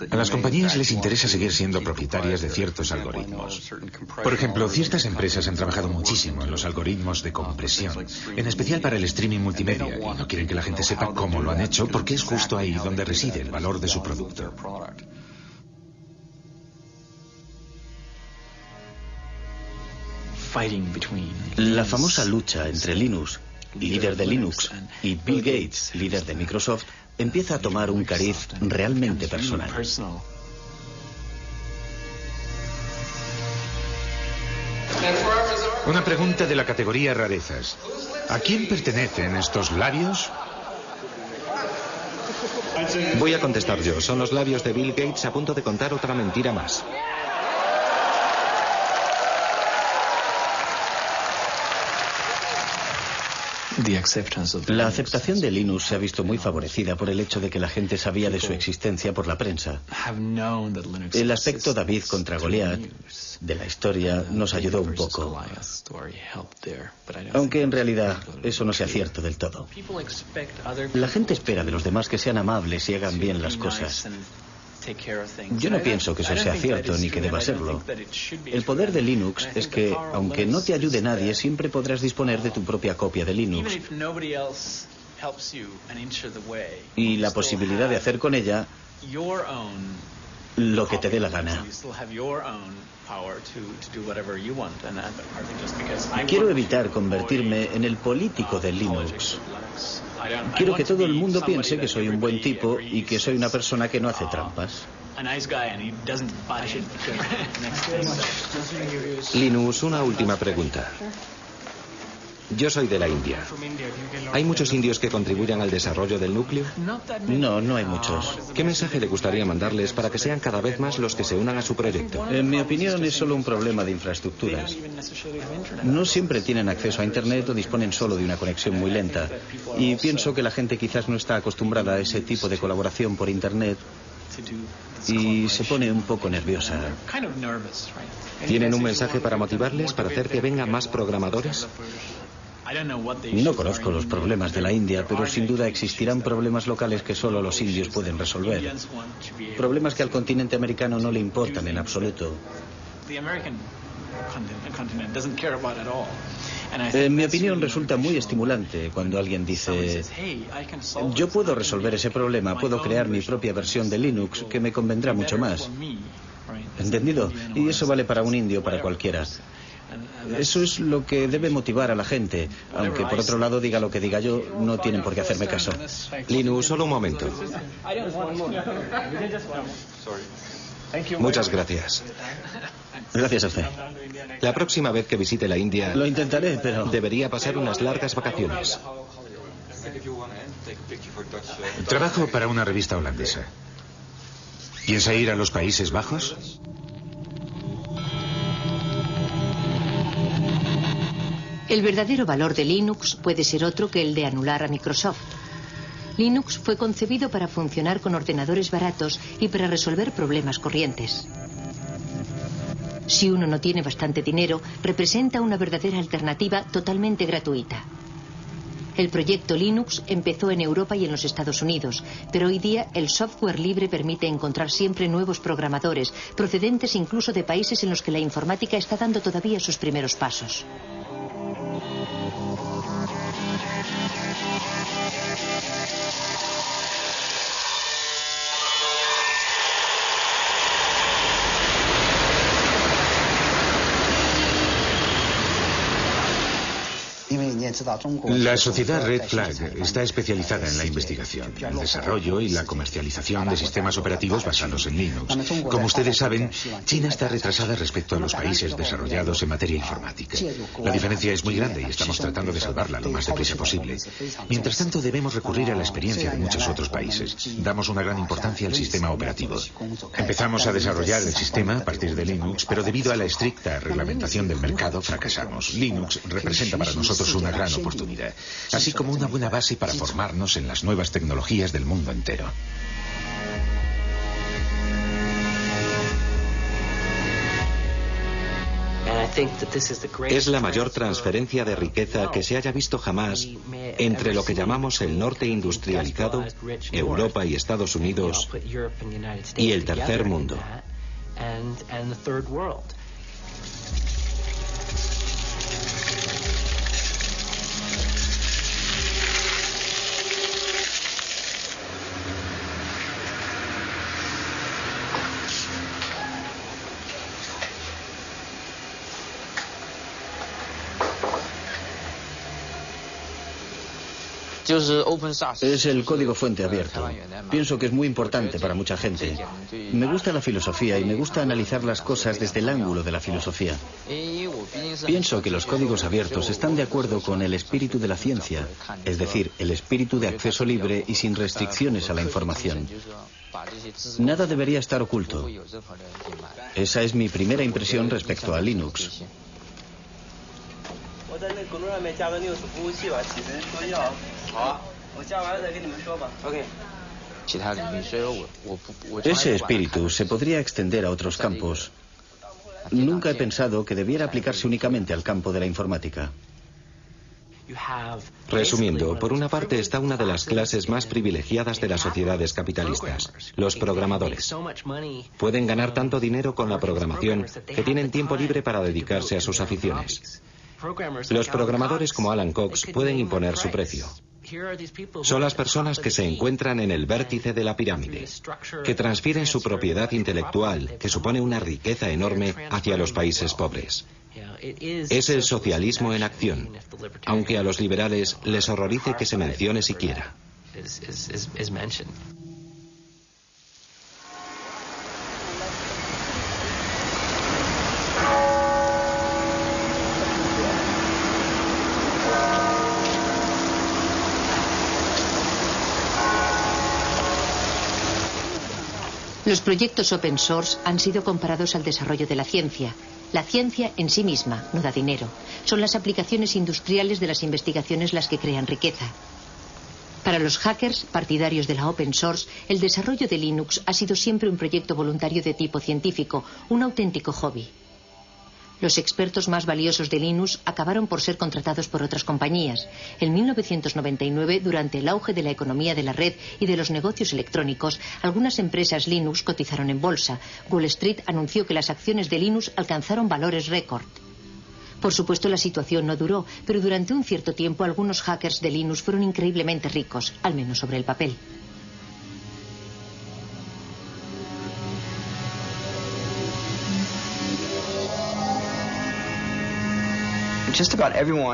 S2: A las compañías les interesa seguir siendo propietarias de ciertos algoritmos. Por ejemplo, ciertas empresas han trabajado muchísimo en los algoritmos de compresión, en especial para el streaming multimedia, y no quieren que la gente sepa cómo lo han hecho porque es justo ahí donde reside el valor de su producto.
S5: La famosa lucha entre Linus, líder de Linux, y Bill Gates, líder de Microsoft, empieza a tomar un cariz realmente personal.
S2: Una pregunta de la categoría rarezas. ¿A quién pertenecen estos labios?
S1: Voy a contestar yo. Son los labios de Bill Gates a punto de contar otra mentira más.
S5: La aceptación de Linux se ha visto muy favorecida por el hecho de que la gente sabía de su existencia por la prensa. El aspecto David contra Goliat de la historia nos ayudó un poco. Aunque en realidad eso no sea cierto del todo. La gente espera de los demás que sean amables y hagan bien las cosas. Yo no pienso que eso sea cierto ni que deba serlo. El poder de Linux es que, aunque no te ayude nadie, siempre podrás disponer de tu propia copia de Linux. Y la posibilidad de hacer con ella lo que te dé la gana. Quiero evitar convertirme en el político de Linux. Quiero que todo el mundo piense que soy un buen tipo y que soy una persona que no hace trampas.
S1: Linus, una última pregunta. Yo soy de la India. ¿Hay muchos indios que contribuyan al desarrollo del núcleo?
S5: No hay muchos.
S1: ¿Qué mensaje le gustaría mandarles para que sean cada vez más los que se unan a su proyecto?
S5: En mi opinión, es solo un problema de infraestructuras. No siempre tienen acceso a Internet o disponen solo de una conexión muy lenta. Y pienso que la gente quizás no está acostumbrada a ese tipo de colaboración por Internet y se pone un poco nerviosa.
S1: ¿Tienen un mensaje para motivarles, para hacer que vengan más programadores?
S5: No conozco los problemas de la India, pero sin duda existirán problemas locales que solo los indios pueden resolver. Problemas que al continente americano no le importan en absoluto. En mi opinión resulta muy estimulante cuando alguien dice: yo puedo resolver ese problema, puedo crear mi propia versión de Linux que me convendrá mucho más. ¿Entendido? Y eso vale para un indio, para cualquiera. Eso es lo que debe motivar a la gente, aunque por otro lado, diga lo que diga yo, no tienen por qué hacerme caso.
S1: Linus, solo un momento. Muchas gracias.
S5: Gracias a usted.
S1: La próxima vez que visite la India...
S5: Lo intentaré, pero...
S1: debería pasar unas largas vacaciones.
S2: Trabajo para una revista holandesa. ¿Piensa ir a los Países Bajos?
S3: El verdadero valor de Linux puede ser otro que el de anular a Microsoft. Linux fue concebido para funcionar con ordenadores baratos y para resolver problemas corrientes. Si uno no tiene bastante dinero, representa una verdadera alternativa totalmente gratuita. El proyecto Linux empezó en Europa y en los Estados Unidos, pero hoy día el software libre permite encontrar siempre nuevos programadores, procedentes incluso de países en los que la informática está dando todavía sus primeros pasos.
S2: La sociedad Red Flag está especializada en la investigación, el desarrollo y la comercialización de sistemas operativos basados en Linux. Como ustedes saben, China está retrasada respecto a los países desarrollados en materia informática. La diferencia es muy grande y estamos tratando de salvarla lo más deprisa posible. Mientras tanto, debemos recurrir a la experiencia de muchos otros países. Damos una gran importancia al sistema operativo. Empezamos a desarrollar el sistema a partir de Linux, pero debido a la estricta reglamentación del mercado, fracasamos. Linux representa para nosotros una gran oportunidad, así como una buena base para formarnos en las nuevas tecnologías del mundo entero.
S1: Es la mayor transferencia de riqueza que se haya visto jamás entre lo que llamamos el norte industrializado, Europa y Estados Unidos, y el tercer mundo.
S5: Es el código fuente abierto. Pienso que es muy importante para mucha gente. Me gusta la filosofía y me gusta analizar las cosas desde el ángulo de la filosofía. Pienso que los códigos abiertos están de acuerdo con el espíritu de la ciencia, es decir, el espíritu de acceso libre y sin restricciones a la información. Nada debería estar oculto. Esa es mi primera impresión respecto a Linux. Ese espíritu se podría extender a otros campos. Nunca he pensado que debiera aplicarse únicamente al campo de la informática.
S1: Resumiendo, por una parte está una de las clases más privilegiadas de las sociedades capitalistas, los programadores. Pueden ganar tanto dinero con la programación que tienen tiempo libre para dedicarse a sus aficiones. Los programadores como Alan Cox pueden imponer su precio. Son las personas que se encuentran en el vértice de la pirámide, que transfieren su propiedad intelectual, que supone una riqueza enorme, hacia los países pobres. Es el socialismo en acción, aunque a los liberales les horrorice que se mencione siquiera.
S3: Los proyectos open source han sido comparados al desarrollo de la ciencia. La ciencia en sí misma no da dinero. Son las aplicaciones industriales de las investigaciones las que crean riqueza. Para los hackers, partidarios de la open source, el desarrollo de Linux ha sido siempre un proyecto voluntario de tipo científico, un auténtico hobby. Los expertos más valiosos de Linux acabaron por ser contratados por otras compañías. En 1999, durante el auge de la economía de la red y de los negocios electrónicos, algunas empresas Linux cotizaron en bolsa. Wall Street anunció que las acciones de Linux alcanzaron valores récord. Por supuesto, la situación no duró, pero durante un cierto tiempo algunos hackers de Linux fueron increíblemente ricos, al menos sobre el papel.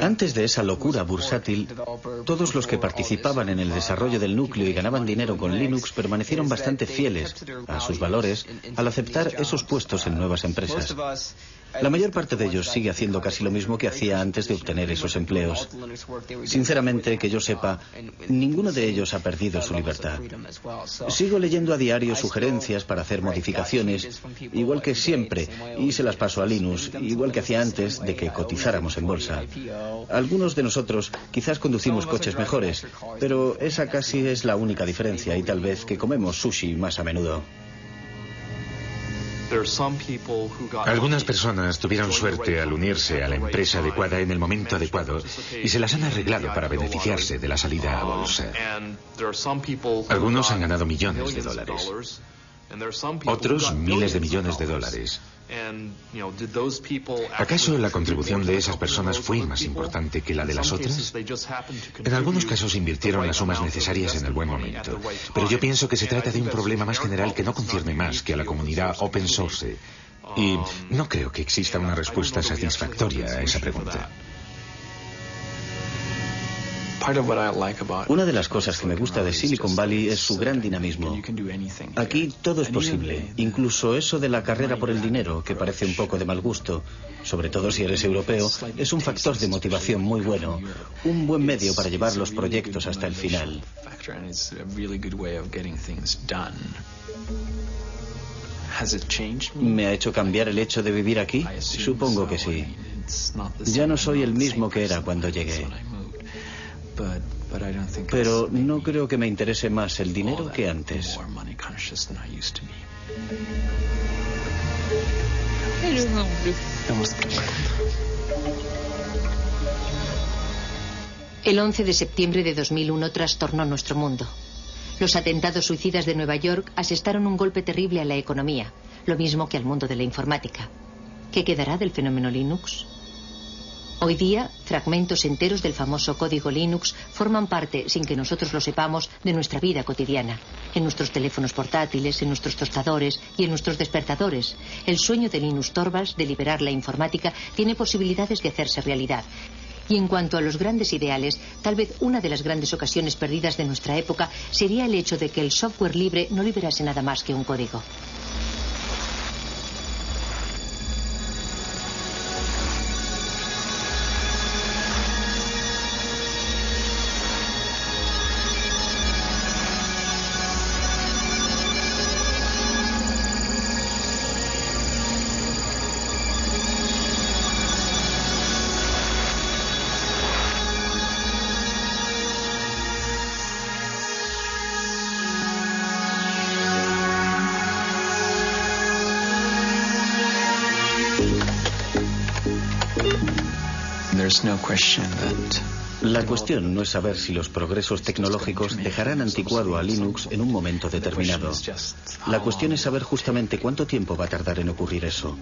S5: Antes de esa locura bursátil, todos los que participaban en el desarrollo del núcleo y ganaban dinero con Linux permanecieron bastante fieles a sus valores al aceptar esos puestos en nuevas empresas. La mayor parte de ellos sigue haciendo casi lo mismo que hacía antes de obtener esos empleos. Sinceramente, que yo sepa, ninguno de ellos ha perdido su libertad. Sigo leyendo a diario sugerencias para hacer modificaciones, igual que siempre, y se las paso a Linux, igual que hacía antes de que cotizáramos en bolsa. Algunos de nosotros quizás conducimos coches mejores, pero esa casi es la única diferencia, y tal vez que comemos sushi más a menudo.
S2: Algunas personas tuvieron suerte al unirse a la empresa adecuada en el momento adecuado y se las han arreglado para beneficiarse de la salida a bolsa. Algunos han ganado millones de dólares, otros miles de millones de dólares. ¿Acaso la contribución de esas personas fue más importante que la de las otras? En algunos casos invirtieron las sumas necesarias en el buen momento, pero yo pienso que se trata de un problema más general que no concierne más que a la comunidad open source, y no creo que exista una respuesta satisfactoria a esa pregunta.
S5: Una de las cosas que me gusta de Silicon Valley es su gran dinamismo. Aquí todo es posible, incluso eso de la carrera por el dinero, que parece un poco de mal gusto, sobre todo si eres europeo, es un factor de motivación muy bueno, un buen medio para llevar los proyectos hasta el final. ¿Me ha hecho cambiar el hecho de vivir aquí? Supongo que sí. Ya no soy el mismo que era cuando llegué. Pero no creo que me interese más el dinero que antes.
S3: El 11 de septiembre de 2001 trastornó nuestro mundo. Los atentados suicidas de Nueva York asestaron un golpe terrible a la economía, lo mismo que al mundo de la informática. ¿Qué quedará del fenómeno Linux? Hoy día, fragmentos enteros del famoso código Linux forman parte, sin que nosotros lo sepamos, de nuestra vida cotidiana. En nuestros teléfonos portátiles, en nuestros tostadores y en nuestros despertadores. El sueño de Linus Torvalds de liberar la informática tiene posibilidades de hacerse realidad. Y en cuanto a los grandes ideales, tal vez una de las grandes ocasiones perdidas de nuestra época sería el hecho de que el software libre no liberase nada más que un código.
S6: There's no question that
S5: La cuestión no es saber si los progresos tecnológicos dejarán anticuado a Linux en un momento determinado. La cuestión es saber justamente cuánto tiempo va a tardar en ocurrir eso.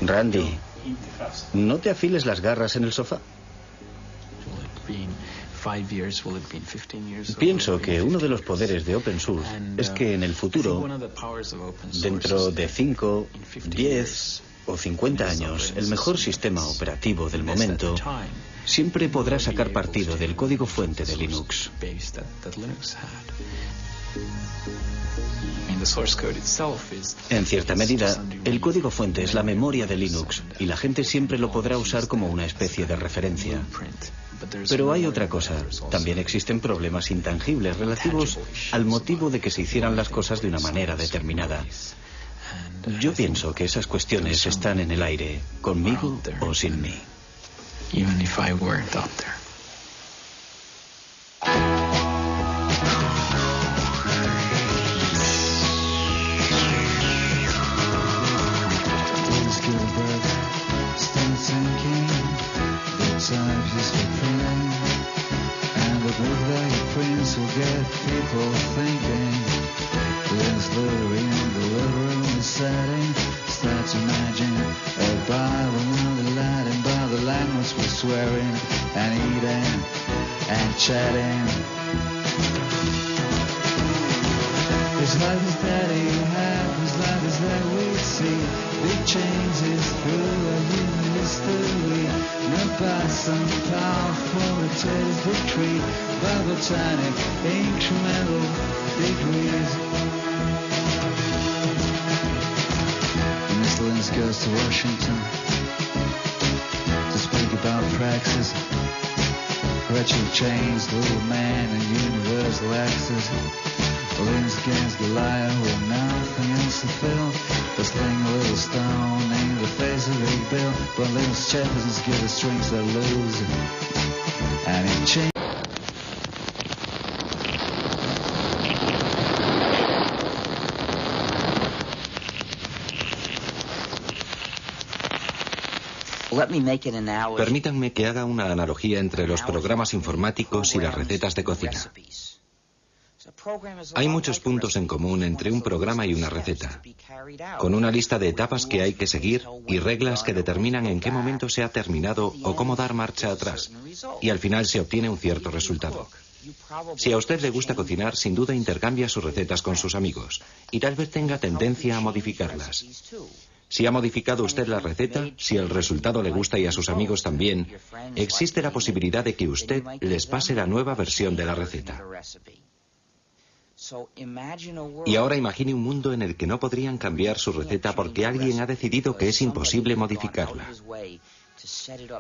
S5: Randy, ¿no te afiles las garras en el sofá? Pienso que uno de los poderes de Open Source es que en el futuro, dentro de 5, 10 o 50 años, el mejor sistema operativo del momento siempre podrá sacar partido del código fuente de Linux. En cierta medida, el código fuente es la memoria de Linux y la gente siempre lo podrá usar como una especie de referencia. Pero hay otra cosa. También existen problemas intangibles relativos al motivo de que se hicieran las cosas de una manera determinada. Yo pienso que esas cuestiones están en el aire, conmigo o sin mí.
S7: Start to imagine a Bible, another Latin, by the language we're swearing and eating and chatting. His life is that he had, his life is that we see. Big changes through a human history, not by some powerful authoritative victory, by botanic incremental degrees. Mr. Linus goes to Washington to speak about praxis, retro chains, little man and universal axis. Linus against Goliath with nothing else to fill, but sling a little stone in the face of Big Bill. But Linus Jefferson's give the strings that lose, and it changed.
S1: Permítanme que haga una analogía entre los programas informáticos y las recetas de cocina. Hay muchos puntos en común entre un programa y una receta, con una lista de etapas que hay que seguir y reglas que determinan en qué momento se ha terminado o cómo dar marcha atrás, y al final se obtiene un cierto resultado. Si a usted le gusta cocinar, sin duda intercambia sus recetas con sus amigos, y tal vez tenga tendencia a modificarlas. Si ha modificado usted la receta, si el resultado le gusta y a sus amigos también, existe la posibilidad de que usted les pase la nueva versión de la receta. Y ahora imagine un mundo en el que no podrían cambiar su receta porque alguien ha decidido que es imposible modificarla.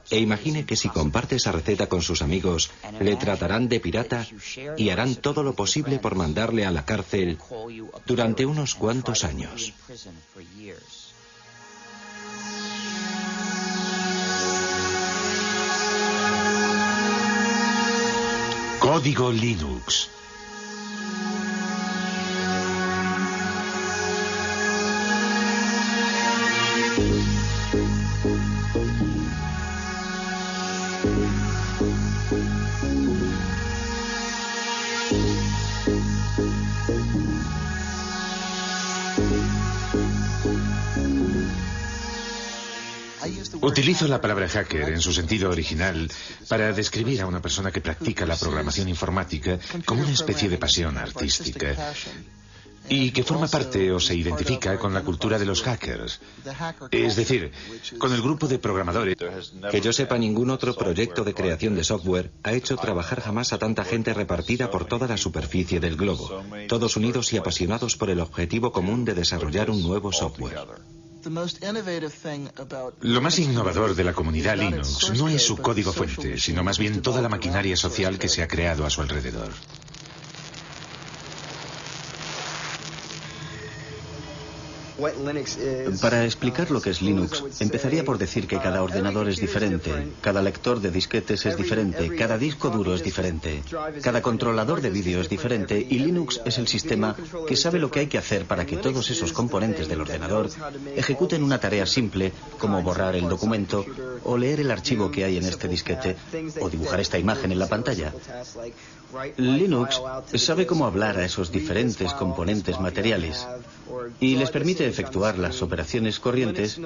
S1: E imagine que si comparte esa receta con sus amigos, le tratarán de pirata y harán todo lo posible por mandarle a la cárcel durante unos cuantos años.
S2: Código Linux. Utilizo la palabra hacker en su sentido original para describir a una persona que practica la programación informática como una especie de pasión artística y que forma parte o se identifica con la cultura de los hackers, es decir, con el grupo de programadores.
S1: Que yo sepa, ningún otro proyecto de creación de software ha hecho trabajar jamás a tanta gente repartida por toda la superficie del globo, todos unidos y apasionados por el objetivo común de desarrollar un nuevo software.
S2: Lo más innovador de la comunidad Linux no es su código fuente, sino más bien toda la maquinaria social que se ha creado a su alrededor.
S5: Para explicar lo que es Linux, empezaría por decir que cada ordenador es diferente, cada lector de disquetes es diferente, cada disco duro es diferente, cada controlador de vídeo es diferente y Linux es el sistema que sabe lo que hay que hacer para que todos esos componentes del ordenador ejecuten una tarea simple como borrar el documento o leer el archivo que hay en este disquete o dibujar esta imagen en la pantalla. Linux sabe cómo hablar a esos diferentes componentes materiales y les permite efectuar las operaciones corrientes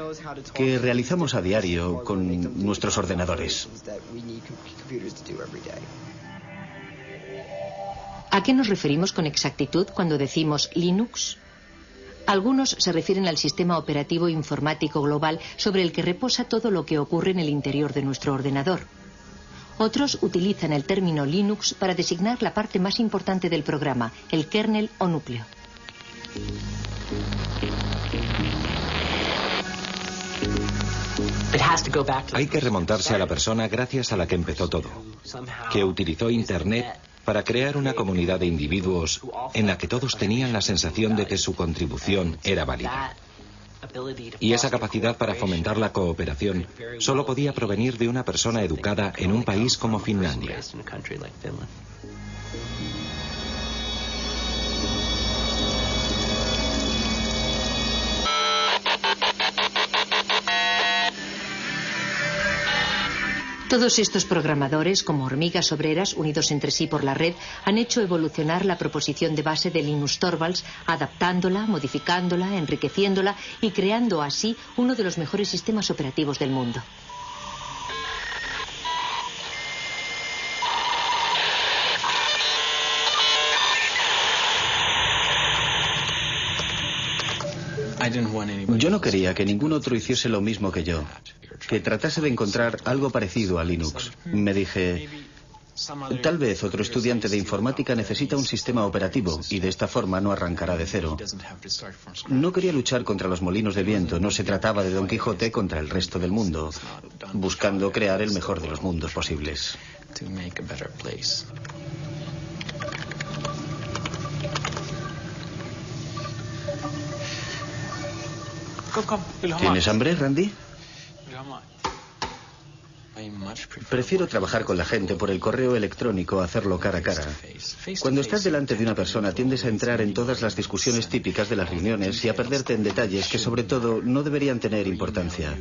S5: que realizamos a diario con nuestros ordenadores.
S3: ¿A qué nos referimos con exactitud cuando decimos Linux? Algunos se refieren al sistema operativo informático global sobre el que reposa todo lo que ocurre en el interior de nuestro ordenador. Otros utilizan el término Linux para designar la parte más importante del programa, el kernel o núcleo.
S1: Hay que remontarse a la persona gracias a la que empezó todo, que utilizó Internet para crear una comunidad de individuos en la que todos tenían la sensación de que su contribución era válida. Y esa capacidad para fomentar la cooperación solo podía provenir de una persona educada en un país como Finlandia.
S3: Todos estos programadores, como hormigas obreras unidos entre sí por la red, han hecho evolucionar la proposición de base de Linus Torvalds, adaptándola, modificándola, enriqueciéndola y creando así uno de los mejores sistemas operativos del mundo.
S5: Yo no quería que ningún otro hiciese lo mismo que yo, que tratase de encontrar algo parecido a Linux. Me dije, tal vez otro estudiante de informática necesita un sistema operativo y de esta forma no arrancará de cero. No quería luchar contra los molinos de viento, no se trataba de Don Quijote contra el resto del mundo, buscando crear el mejor de los mundos posibles. ¿Tienes hambre, Randy? Prefiero trabajar con la gente por el correo electrónico a hacerlo cara a cara. Cuando estás delante de una persona tiendes a entrar en todas las discusiones típicas de las reuniones y a perderte en detalles que sobre todo no deberían tener importancia.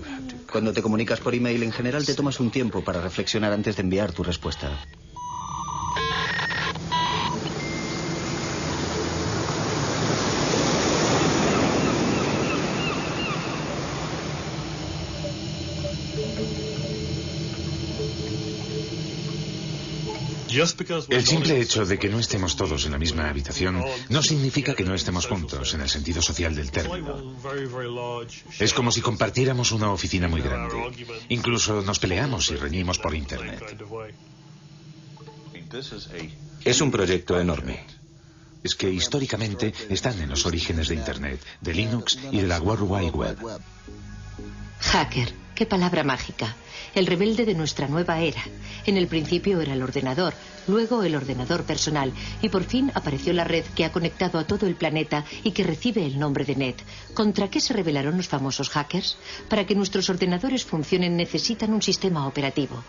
S5: Cuando te comunicas por email en general te tomas un tiempo para reflexionar antes de enviar tu respuesta.
S2: El simple hecho de que no estemos todos en la misma habitación no significa que no estemos juntos en el sentido social del término. Es como si compartiéramos una oficina muy grande. Incluso nos peleamos y reñimos por Internet.
S1: Es un proyecto enorme.
S2: Es que históricamente están en los orígenes de Internet, de Linux y de la World Wide Web.
S3: Hacker, qué palabra mágica. El rebelde de nuestra nueva era. En el principio era el ordenador, luego el ordenador personal y por fin apareció la red que ha conectado a todo el planeta y que recibe el nombre de Net. ¿Contra qué se rebelaron los famosos hackers? Para que nuestros ordenadores funcionen necesitan un sistema operativo.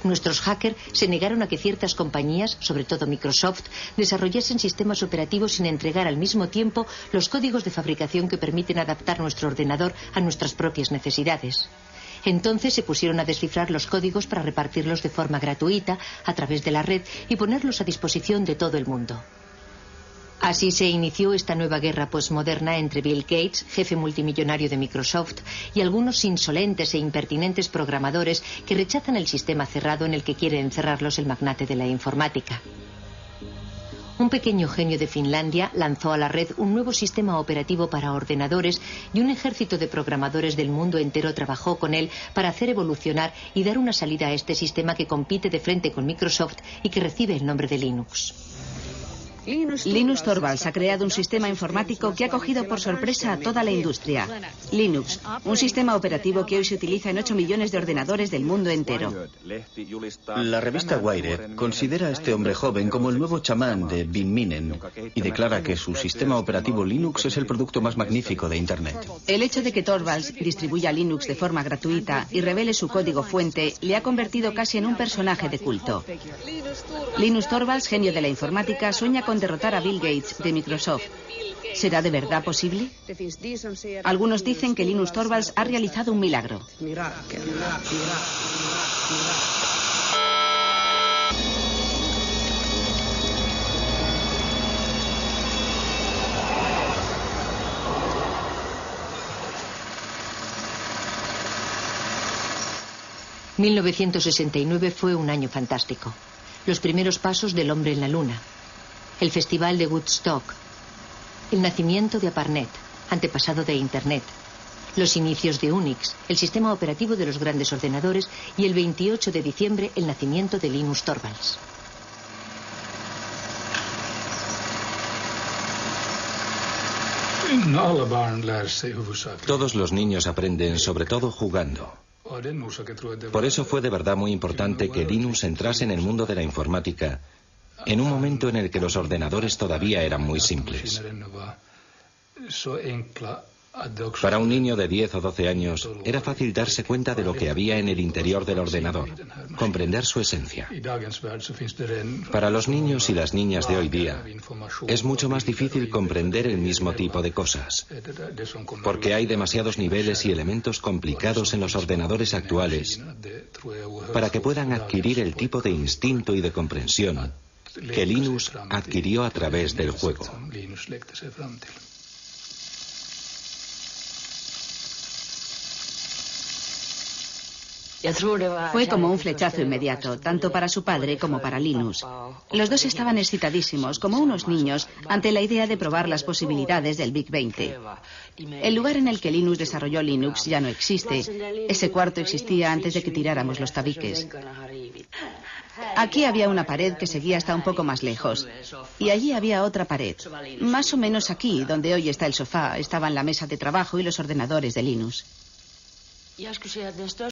S3: Nuestros hackers se negaron a que ciertas compañías, sobre todo Microsoft, desarrollasen sistemas operativos sin entregar al mismo tiempo los códigos de fabricación que permiten adaptar nuestro ordenador a nuestras propias necesidades. Entonces se pusieron a descifrar los códigos para repartirlos de forma gratuita a través de la red y ponerlos a disposición de todo el mundo. Así se inició esta nueva guerra postmoderna entre Bill Gates, jefe multimillonario de Microsoft, y algunos insolentes e impertinentes programadores que rechazan el sistema cerrado en el que quiere encerrarlos el magnate de la informática. Un pequeño genio de Finlandia lanzó a la red un nuevo sistema operativo para ordenadores y un ejército de programadores del mundo entero trabajó con él para hacer evolucionar y dar una salida a este sistema que compite de frente con Microsoft y que recibe el nombre de Linux.
S4: Linus Torvalds ha creado un sistema informático que ha cogido por sorpresa a toda la industria. Linux, un sistema operativo que hoy se utiliza en 8 millones de ordenadores del mundo entero.
S5: La revista Wired considera a este hombre joven como el nuevo chamán de Bin Minen y declara que su sistema operativo Linux es el producto más magnífico de Internet.
S4: El hecho de que Torvalds distribuya Linux de forma gratuita y revele su código fuente le ha convertido casi en un personaje de culto. Linus Torvalds, genio de la informática, sueña con derrotar a Bill Gates de Microsoft. ¿Será de verdad posible? Algunos dicen que Linus Torvalds ha realizado un milagro.
S3: ...1969 fue un año fantástico. Los primeros pasos del hombre en la luna. El festival de Woodstock. El nacimiento de ARPANET, antepasado de Internet. Los inicios de Unix, el sistema operativo de los grandes ordenadores. Y el 28 de diciembre, el nacimiento de Linus Torvalds.
S1: Todos los niños aprenden, sobre todo jugando. Por eso fue de verdad muy importante que Linus entrase en el mundo de la informática en un momento en el que los ordenadores todavía eran muy simples. Para un niño de 10 o 12 años era fácil darse cuenta de lo que había en el interior del ordenador, comprender su esencia. Para los niños y las niñas de hoy día es mucho más difícil comprender el mismo tipo de cosas, porque hay demasiados niveles y elementos complicados en los ordenadores actuales para que puedan adquirir el tipo de instinto y de comprensión que Linus adquirió a través del juego.
S4: Fue como un flechazo inmediato, tanto para su padre como para Linus. Los dos estaban excitadísimos, como unos niños, ante la idea de probar las posibilidades del Big 20. El lugar en el que Linus desarrolló Linux ya no existe. Ese cuarto existía antes de que tiráramos los tabiques. Aquí había una pared que seguía hasta un poco más lejos. Y allí había otra pared. Más o menos aquí, donde hoy está el sofá, estaban la mesa de trabajo y los ordenadores de Linus.